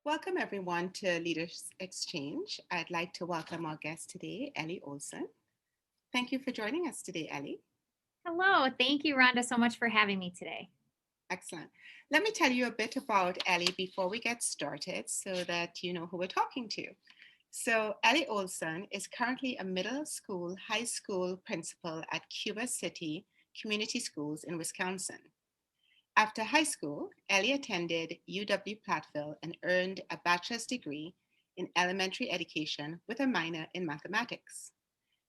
Welcome everyone to Leaders Exchange. I'd like to welcome our guest today, Ellie Olson. Thank you for joining us today, Ellie. Hello. Thank you, Rhonda, so much for having me today. Excellent. Let me tell you a bit about Ellie before we get started so that you know who we're talking to. So, Ellie Olson is currently a middle school, high school principal at Cuba City Community Schools in Wisconsin. After high school, Ellie attended UW Platteville and earned a bachelor's degree in elementary education with a minor in mathematics.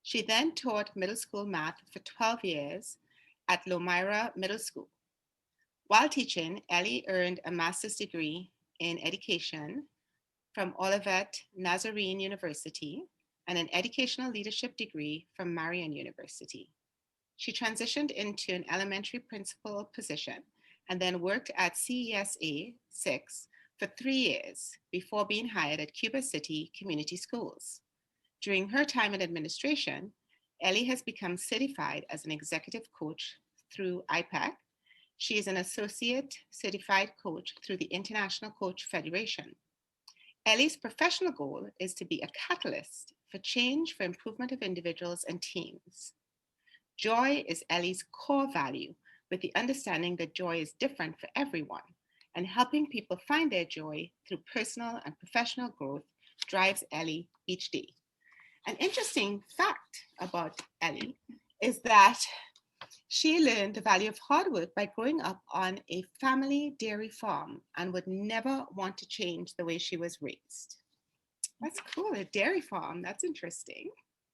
She then taught middle school math for 12 years at Lomira Middle School. While teaching, Ellie earned a master's degree in education from Olivet Nazarene University and an educational leadership degree from Marian University. She transitioned into an elementary principal position and then worked at CESA 6 for 3 years before being hired at Cuba City Community Schools. During her time in administration, Ellie has become certified as an executive coach through IPAC. She is an associate certified coach through the International Coach Federation. Ellie's professional goal is to be a catalyst for change for improvement of individuals and teams. Joy is Ellie's core value, with the understanding that joy is different for everyone, and helping people find their joy through personal and professional growth drives Ellie each day. An interesting fact about Ellie is that she learned the value of hard work by growing up on a family dairy farm and would never want to change the way she was raised. That's cool, a dairy farm. That's interesting.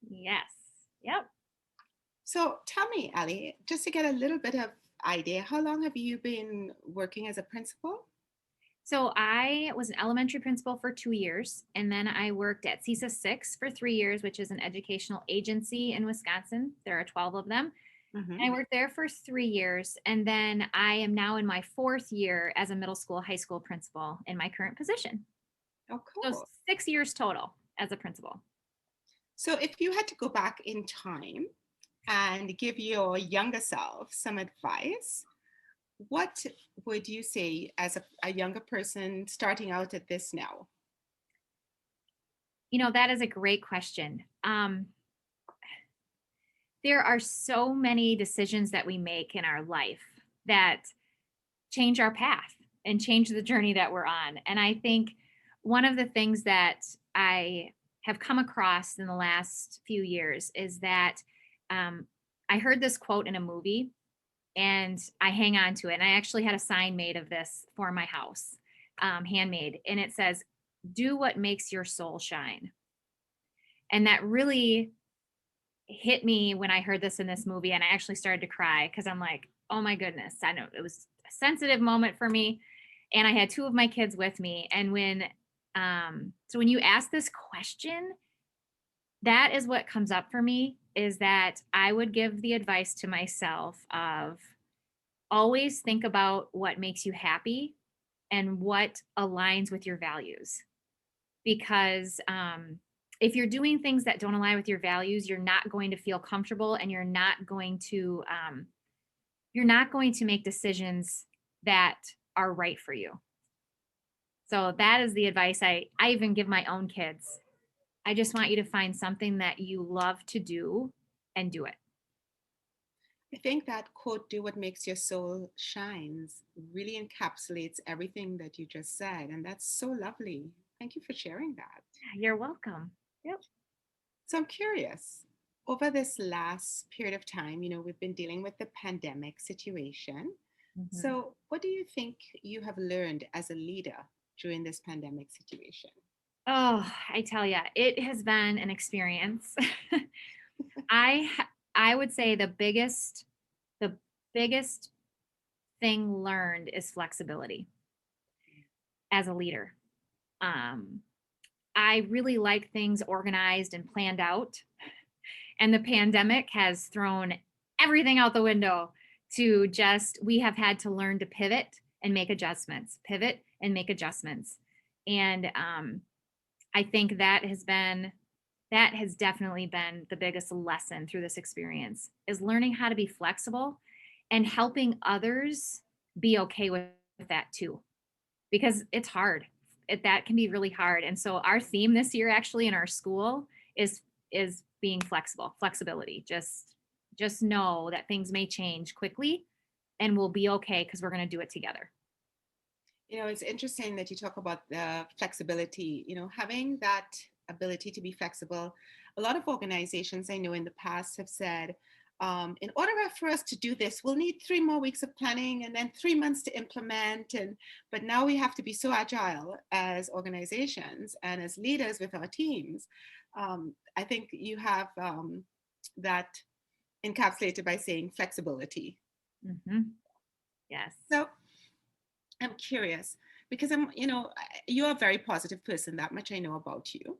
Yes. Yep. So tell me, Ellie, just to get a little bit of idea, how long have you been working as a principal? So I was an elementary principal for 2 years, and then I worked at CESA 6 for 3 years, which is an educational agency in Wisconsin. There are 12 of them. Hmm. And I worked there for 3 years, and then I am now in my fourth year as a middle school, high school principal in my current position. Oh, So cool. 6 years total as a principal. So if you had to go back in time and give your younger self some advice, what would you say as a younger person starting out at this now? That is a great question. There are so many decisions that we make in our life that change our path and change the journey that we're on. And I think one of the things that I have come across in the last few years is that um, I heard this quote in a movie and I hang on to it. And I actually had a sign made of this for my house, handmade. And it says, "Do what makes your soul shine." And that really hit me when I heard this in this movie, and I actually started to cry because I'm like, oh my goodness, I know it was a sensitive moment for me, and I had two of my kids with me, and when you ask this question, that is what comes up for me is that I would give the advice to myself of always think about what makes you happy and what aligns with your values because if you're doing things that don't align with your values, you're not going to feel comfortable, and you're not going to make decisions that are right for you. So that is the advice I even give my own kids. I just want you to find something that you love to do and do it. I think that quote, "do what makes your soul shines," really encapsulates everything that you just said. And that's so lovely. Thank you for sharing that. You're welcome. Yep. So I'm curious, over this last period of time, we've been dealing with the pandemic situation. Mhm. So, what do you think you have learned as a leader during this pandemic situation? Oh, I tell you, it has been an experience. I would say the biggest thing learned is flexibility as a leader. Um, I really like things organized and planned out, and the pandemic has thrown everything out the window to just we have had to learn to pivot and make adjustments. And I think that has definitely been the biggest lesson through this experience is learning how to be flexible and helping others be okay with that too, because it's hard. that can be really hard. And so our theme this year actually in our school is being flexibility. Just know that things may change quickly and we'll be okay because we're going to do it together. It's interesting that you talk about the flexibility, having that ability to be flexible. A lot of organizations I know in the past have said, in order for us to do this, we'll need 3 more weeks of planning and then 3 months to implement. But now we have to be so agile as organizations and as leaders with our teams. I think you have that encapsulated by saying flexibility. Mm-hmm. Yes. So I'm curious because you're a very positive person. That much I know about you.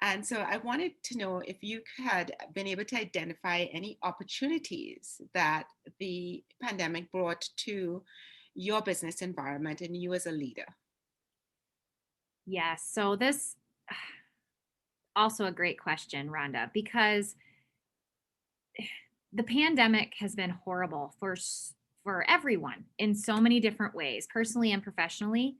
And so I wanted to know if you had been able to identify any opportunities that the pandemic brought to your business environment and you as a leader. Yes. So this also a great question, Rhonda, because the pandemic has been horrible for everyone in so many different ways, personally and professionally.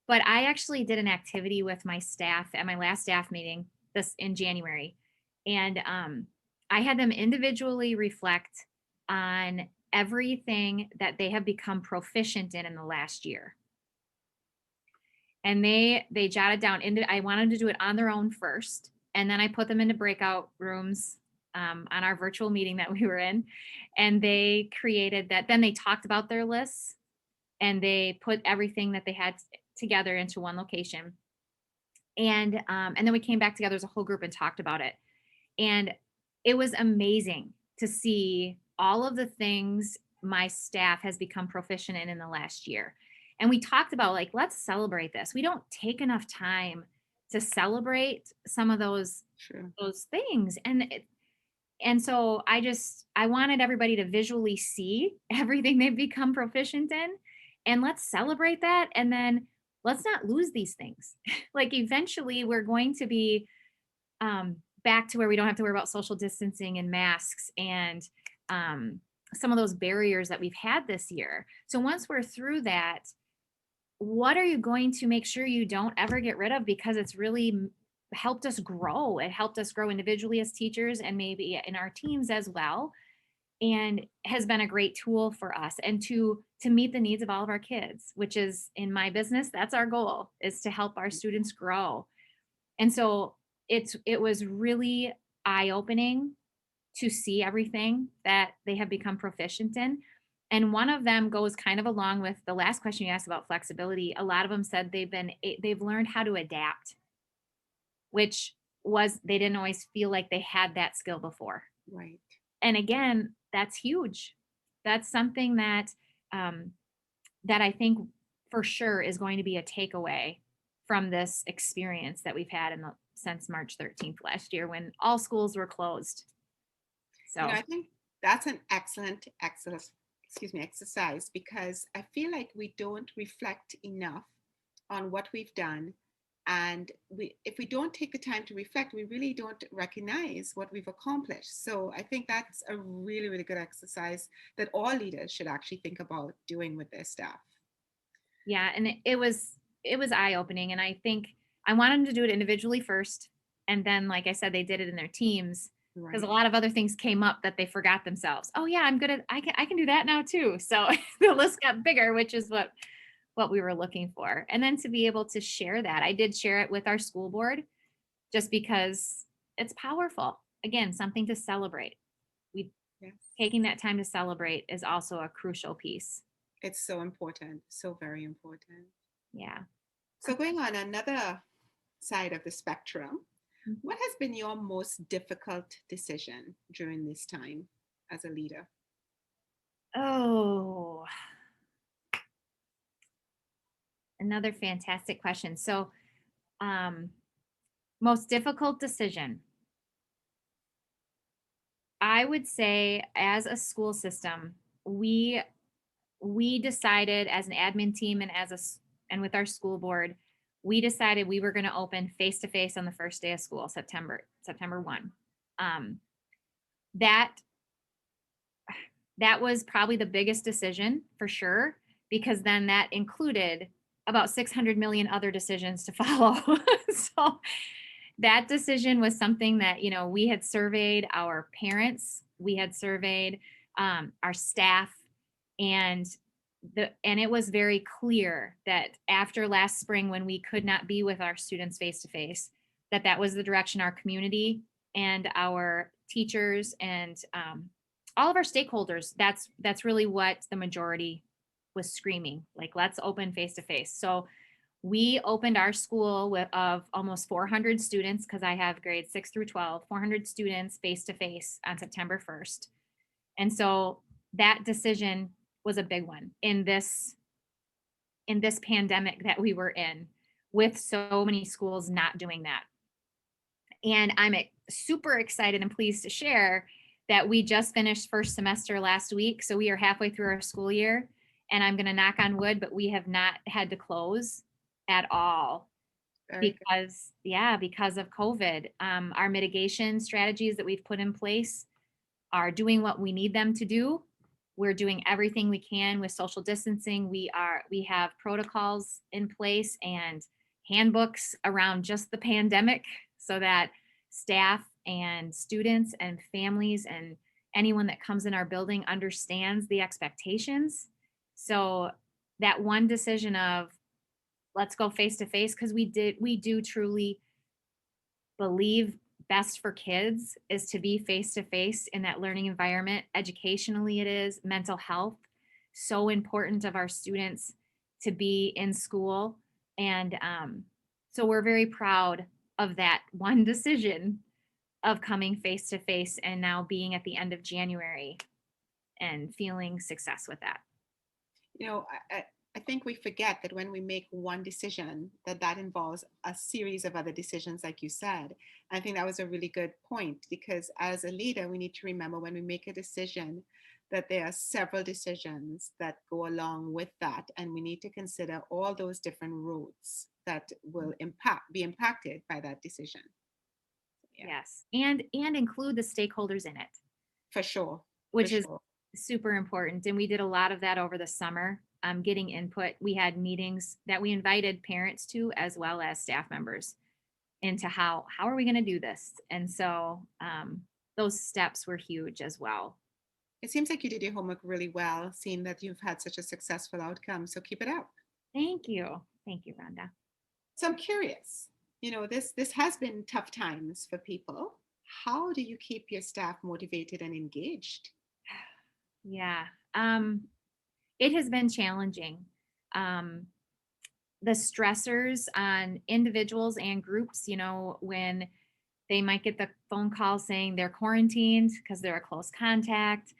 But I actually did an activity with my staff at my last staff meeting this in January, and I had them individually reflect on everything that they have become proficient in the last year. And they jotted down into I wanted to do it on their own first, and then I put them into breakout rooms on our virtual meeting that we were in, and they created that. Then they talked about their lists, and they put everything that they had together into one location, and then we came back together as a whole group and talked about it, and it was amazing to see all of the things my staff has become proficient in the last year. And we talked about, like, let's celebrate this. We don't take enough time to celebrate some of those Sure. those things. And so I wanted everybody to visually see everything they've become proficient in, and let's celebrate that, and then let's not lose these things. Like, eventually we're going to be back to where we don't have to worry about social distancing and masks and some of those barriers that we've had this year. So once we're through that, what are you going to make sure you don't ever get rid of, because it's really helped us grow. It helped us grow individually as teachers and maybe in our teams as well, and has been a great tool for us and to meet the needs of all of our kids, which is, in my business, that's our goal, is to help our students grow. And so it was really eye-opening to see everything that they have become proficient in. And one of them goes kind of along with the last question you asked about flexibility. A lot of them said they've learned how to adapt, which was, they didn't always feel like they had that skill before. Right. And again, that's huge. That's something that that I think for sure is going to be a takeaway from this experience that we've had since March 13th last year, when all schools were closed. So I think that's an excellent exercise, because I feel like we don't reflect enough on what we've done. And if we don't take the time to reflect, we really don't recognize what we've accomplished. So I think that's a really, really good exercise that all leaders should actually think about doing with their staff. yeah, and it was eye-opening. And I think I wanted them to do it individually first. And then, like I said, they did it in their teams, because a Right. lot of other things came up that they forgot themselves. Oh yeah, I'm good at, I can do that now too. So the list got bigger, which is what we were looking for. And then to be able to share that, I did share it with our school board, just because it's powerful. Again, something to celebrate. We Yes. Taking that time to celebrate is also a crucial piece. It's so important. So very important. Yeah. So going on another side of the spectrum, Mhm. what has been your most difficult decision during this time as a leader? Oh, another fantastic question. So, um, most difficult decision. I would say, as a school system, we decided as an admin team and and with our school board, we decided we were going to open face to face on the first day of school, September 1. Um, that that was probably the biggest decision for sure, because then that included about 600 million other decisions to follow. So that decision was something that, we had surveyed our parents, we had surveyed our staff, and and it was very clear that after last spring, when we could not be with our students face to face, that was the direction our community and our teachers and all of our stakeholders, that's really what the majority was screaming, like, let's open face to face. So we opened our school of almost 400 students, because I have grades 6 through 12, 400 students face to face on September 1st. And so that decision was a big one in this pandemic that we were in, with so many schools not doing that. And I'm super excited and pleased to share that we just finished first semester last week. So we are halfway through our school year, and I'm going to knock on wood, but we have not had to close at all Very good. because of COVID. Our mitigation strategies that we've put in place are doing what we need them to do. We're doing everything we can with social distancing. We have protocols in place and handbooks around just the pandemic, so that staff and students and families and anyone that comes in our building understands the expectations. So that one decision of, let's go face to face, because we do truly believe best for kids is to be face to face in that learning environment. Educationally, it is mental health, so important of our students to be in school. And so we're very proud of that one decision of coming face to face, and now being at the end of January and feeling success with that. You know, I think we forget that when we make one decision, that involves a series of other decisions, like you said. I think that was a really good point, because as a leader, we need to remember when we make a decision that there are several decisions that go along with that, and we need to consider all those different routes that will be impacted by that decision. Yeah, Yes. And include the stakeholders in it, for sure, for which is sure. super important. And we did a lot of that over the summer, getting input. We had meetings that we invited parents to, as well as staff members, into how are we going to do this. And so those steps were huge as well. It seems like you did your homework really well, seeing that you've had such a successful outcome. So keep it up. Thank you, Rhonda. So I'm curious, this has been tough times for people. How do you keep your staff motivated and engaged? Yeah. It has been challenging. um, the stressors on individuals and groups, when they might get the phone call saying they're quarantined because they're a close contact.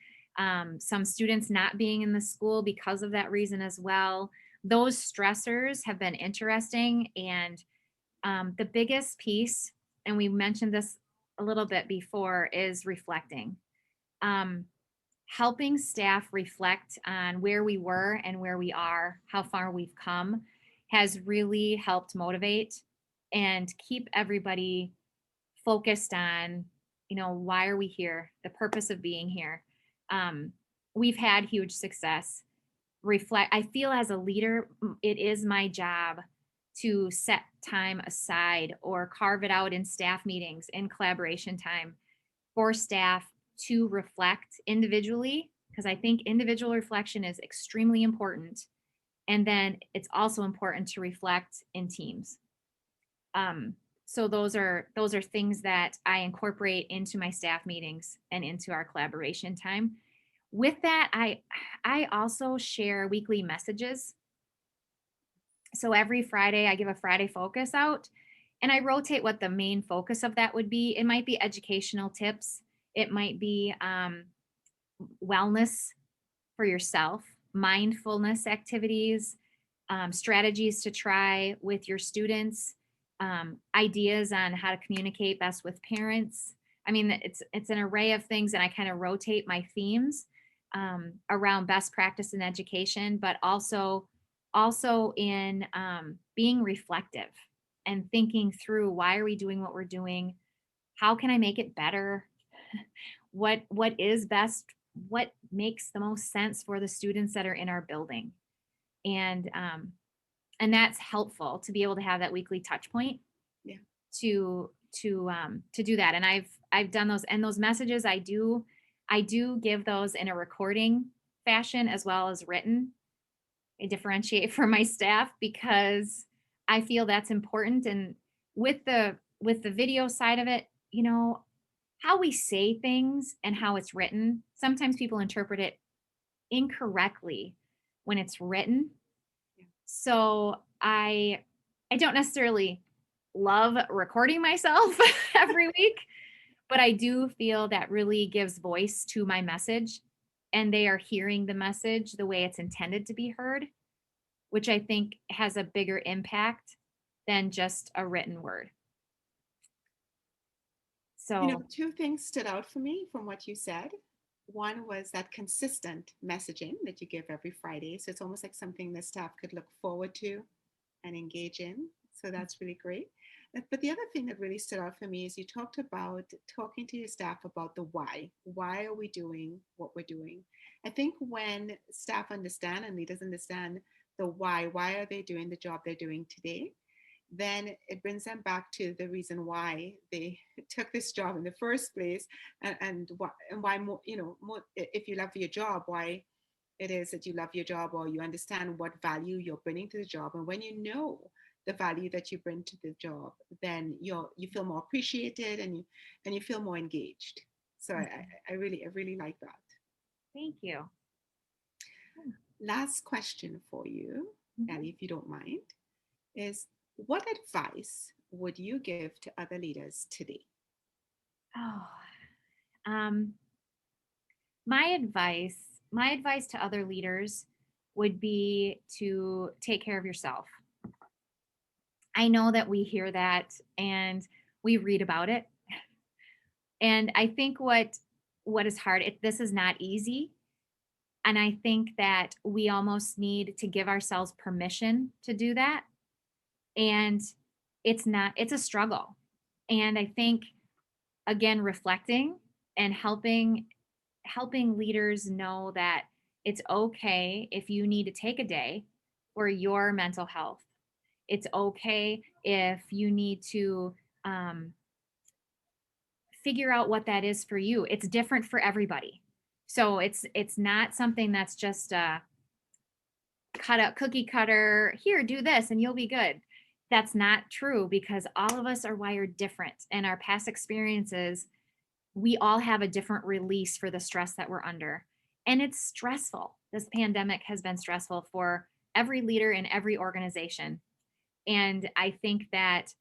Some students not being in the school because of that reason as well. Those stressors have been interesting. And the biggest piece, and we mentioned this a little bit before, is reflecting. Um, Helping staff reflect on where we were and where we are, how far we've come, has really helped motivate and keep everybody focused on, why are we here? The purpose of being here. Um, we've had huge success. I feel as a leader, it is my job to set time aside or carve it out in staff meetings, in collaboration time, for staff to reflect individually, because I think individual reflection is extremely important. And then it's also important to reflect in teams. So those are things that I incorporate into my staff meetings and into our collaboration time. With that, I also share weekly messages. So every Friday I give a Friday focus out, and I rotate what the main focus of that would be. It might be educational tips. It might be wellness for yourself, mindfulness activities, strategies to try with your students, ideas on how to communicate best with parents. I mean, it's an array of things, and I kind of rotate my themes around best practice in education, but also in being reflective and thinking through, why are we doing what we're doing? How can I make it better? What is best? What makes the most sense for the students that are in our building? And And that's helpful to be able to have that weekly touch point Yeah. to do that. And I've done those, and those messages I do give those in a recording fashion as well as written. I differentiate from my staff because I feel that's important. And with the video side of it, how we say things and how it's written, sometimes people interpret it incorrectly when it's written. Yeah. So I don't necessarily love recording myself every week, but I do feel that really gives voice to my message, and they are hearing the message the way it's intended to be heard, which I think has a bigger impact than just a written word. So, Two things stood out for me from what you said. One was that consistent messaging that you give every Friday. So it's almost like something the staff could look forward to and engage in. So that's really great. But the other thing that really stood out for me is you talked about talking to your staff about the why. Why are we doing what we're doing? I think when staff understand and leaders understand the why are they doing the job they're doing today? Then it brings them back to the reason why they took this job in the first place, and why more, more, if you love your job, why it is that you love your job, or you understand what value you're bringing to the job. And when you know the value that you bring to the job, then you feel more appreciated, and you feel more engaged. So I really like that. thank you. Last question for you, Mhm. Ellie, if you don't mind, is what advice would you give to other leaders today? Oh, um, my advice to other leaders would be to take care of yourself. I know that we hear that and we read about it. And I think what is hard, this is not easy. And I think that we almost need to give ourselves permission to do that. And it's a struggle. And I think, again, reflecting and helping leaders know that it's okay if you need to take a day for your mental health. It's okay if you need to um, figure out what that is for you. It's different for everybody. So it's not something that's just a cut out cookie cutter, here, do this and you'll be good. That's not true, because all of us are wired different, and our past experiences, we all have a different release for the stress that we're under. And it's stressful. This pandemic has been stressful for every leader in every organization. And I think that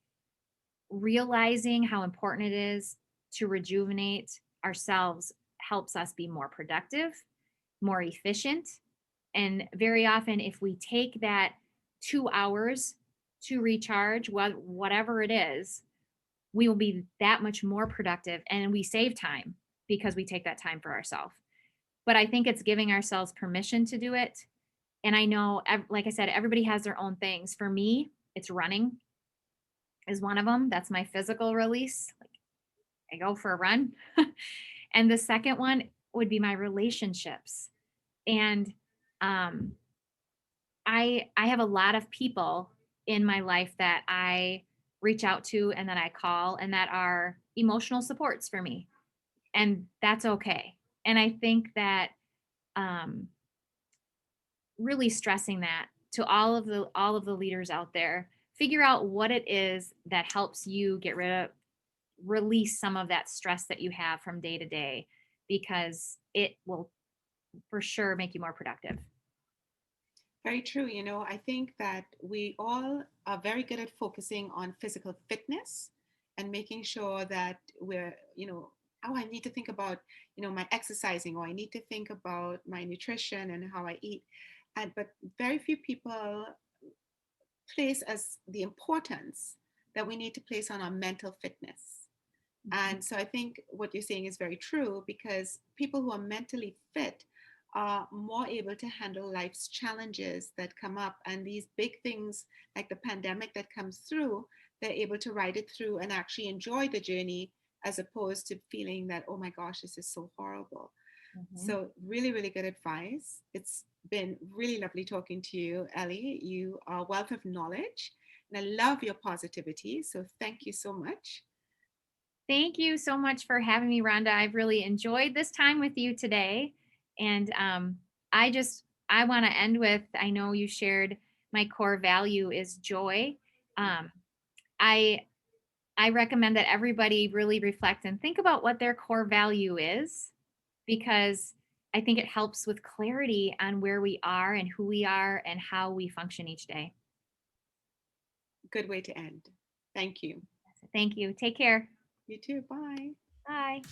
realizing how important it is to rejuvenate ourselves helps us be more productive, more efficient. And very often, if we take that 2 hours to recharge, whatever it is, we will be that much more productive, and we save time because we take that time for ourselves. But I think it's giving ourselves permission to do it. And I know, like I said, everybody has their own things. For me, it's running is one of them. That's my physical release. Like, I go for a run. And the second one would be my relationships. And um, I have a lot of people in my life that I reach out to and that I call and that are emotional supports for me. And that's okay. And I think that um, really stressing that to all of the leaders out there, figure out what it is that helps you release some of that stress that you have from day to day, because it will for sure make you more productive. Very true. I think that we all are very good at focusing on physical fitness and making sure that oh, I need to think about, my exercising, or I need to think about my nutrition and how I eat. But very few people place as the importance that we need to place on our mental fitness. Mhm. And so I think what you're saying is very true, because people who are mentally fit are more able to handle life's challenges that come up. And these big things like the pandemic that comes through, they're able to ride it through and actually enjoy the journey, as opposed to feeling that, oh my gosh, this is so horrible. Mhm. So really, really good advice. It's been really lovely talking to you, Ellie. You are a wealth of knowledge, and I love your positivity. So thank you so much. Thank you so much for having me, Rhonda. I've really enjoyed this time with you today. And I want to end with, I know you shared my core value is joy. Um, I, I recommend that everybody really reflect and think about what their core value is, because I think it helps with clarity on where we are and who we are and how we function each day. Good way to end. Thank you. Thank you. Take care. You too. Bye. Bye.